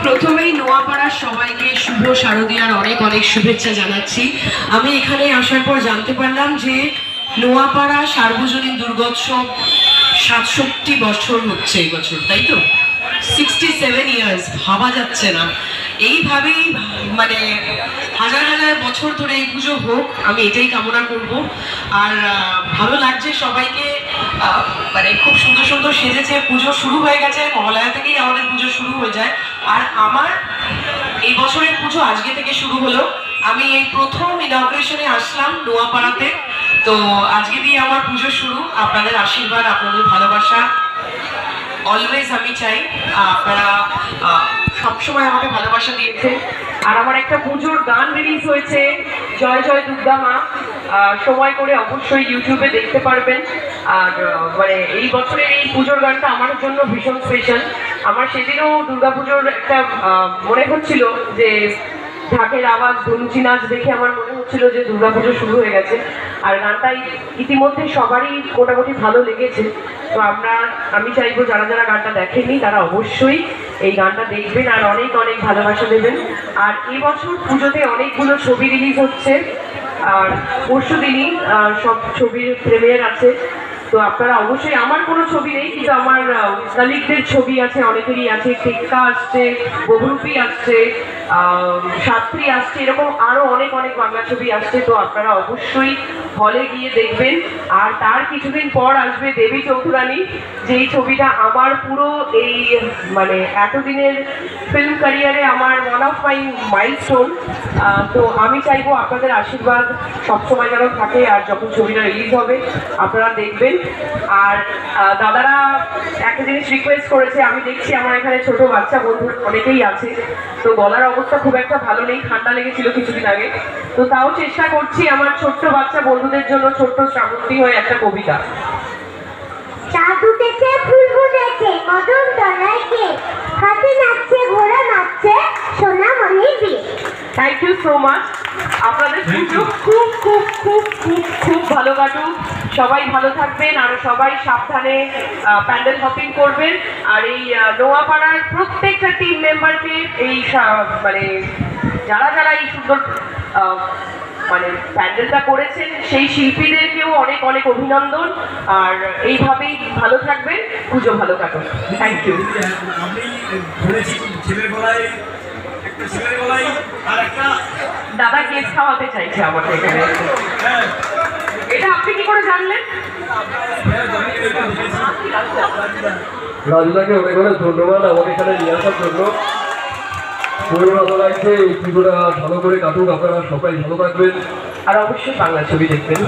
প্রথমেই নোয়াপাড়ার সবাইকে শুভ শারদীয়ার অনেক অনেক শুভেচ্ছা জানাচ্ছি। আমি এখানে আসার পর জানতে পারলাম যে নোয়াপাড়া সার্বজনীন দুর্গোৎসব ৬৭ বছর হচ্ছে এই বছর, তাই তো? 67 ইয়ার্স, ভাবা যাচ্ছে না। এইভাবেই মানে হাজার হাজার বছর ধরে এই পুজো হোক, আমি এটাই কামনা করব। আর ভালো লাগছে সবাইকে, মানে খুব সুন্দর সুন্দর সেজেছে। পুজো শুরু হয়ে গেছে, মহালয়া থেকেই আমাদের পুজো শুরু হয়ে যায়। আর আমার এই বছরের পুজো আজকে থেকে শুরু হলো। আমি এই প্রথম ইনগ্রেশনে আসলাম নোয়াপাড়াতে, তো আজকে দিয়ে আমার পুজো শুরু। আপনাদের আশীর্বাদ, আপনাদের ভালোবাসা অলওয়েজ আমি চাই। আপনারা সবসময় আমাকে ভালোবাসা দিয়েছেন। আর আমার একটা পুজোর গান রিলিজ হয়েছে, জয় জয় দুর্গা মা, সময় করে অবশ্যই ইউটিউবে দেখতে পারবেন। আর মানে এই বছরের এই পুজোর গানটা আমার জন্য ভীষণ স্পেশাল। আমার সেদিনও দুর্গাপুজোর একটা মনে হচ্ছিল যে ঢাকের আওয়াজ, ধুনুচি নাচ দেখে আমার মনে হচ্ছিল যে দুর্গাপুজো শুরু হয়ে গেছে। আর গানটা ইতিমধ্যে সবারই মোটামুটি ভালো লেগেছে। তো আমি চাইবো যারা যারা গানটা দেখেননি তারা অবশ্যই এই গানটা দেখবেন আর অনেক অনেক ভালোবাসা দেবেন। আর এই বছর পুজোতে অনেকগুলো ছবি রিলিজ হচ্ছে, আর পরশু দিনই সব ছবির প্রিমিয়ার আছে। তো আপনারা অবশ্যই, আমার কোনো ছবি নেই কিন্তু আমার কালিগদের ছবি আছে, অনেকেরই আছে। টেক্কা আসছে, বহুরূপী আসছে, শাস্ত্রী আসছে, এরকম আরো অনেক অনেক বাংলা ছবি আসছে। তো আপনারা অবশ্যই হলে গিয়ে দেখবেন। আর তার কিছুদিন পর আসবে দেবী চৌধুরানী, যেই ছবিটা আমার পুরো এই মানে এতদিনের ফিল্ম ক্যারিয়ারে আমার ওয়ান অফ মাই মাইলস্টোন। তো আমি চাইবো আপনাদের আশীর্বাদ সবসময় যেন থাকে, আর যখন ছবিটা রিলিজ হবে আপনারা দেখবেন। আর দাদারা একটা জিনিস রিকোয়েস্ট করেছে, আমি দেখছি আমার এখানে ছোট বাচ্চা বন্ধু অনেকেই আছে, তো গলার অবস্থা খুব একটা ভালো নেই, ঠান্ডা লেগেছিল কিছুদিন আগে। তো তাও চেষ্টা করছি আমার ছোট্ট বাচ্চা বন্ধুদের জন্য ছোট্ট শ্রাবন্তী হয়ে একটা কবিতা। চাঁদ উঠেছে, ফুল ফুটেছে, কদম তলায় কে, হাতে নাচছে, ঘোড়া নাচছে, সোনা মনির বিয়ে। Thank you so much. আপনাদের পুজো খুব খুব খুব খুব খুব ভালো কাটুক, সবাই ভালো থাকবেন আর সবাই সাবধানে প্যান্ডেল হপিং করবেন। আর এই নোয়াপাড়ার প্রত্যেকটা টিম মেম্বারকে, এই মানে যারা যারা এই সুন্দর মানে প্যান্ডেলটা করেছেন সেই শিল্পীদেরকেও অনেক অনেক অভিনন্দন। আর এইভাবেই ভালো থাকবেন, পুজো ভালো কাটুন। Thank you. দাদা কেক খাওয়াতে চাইছে আমাকে এখানে। এটা আপনি কি করে জানলেন? রাজুদাকে অনেক অনেক ধন্যবাদ আমাকে এখানে নিয়ে আসার জন্য। খুবই ভালো লাগছে। এই পুজোটা ভালো করে কাটুক, আপনারা সবাই ভালো থাকবেন আর অবশ্যই বাংলা ছবি দেখবেন।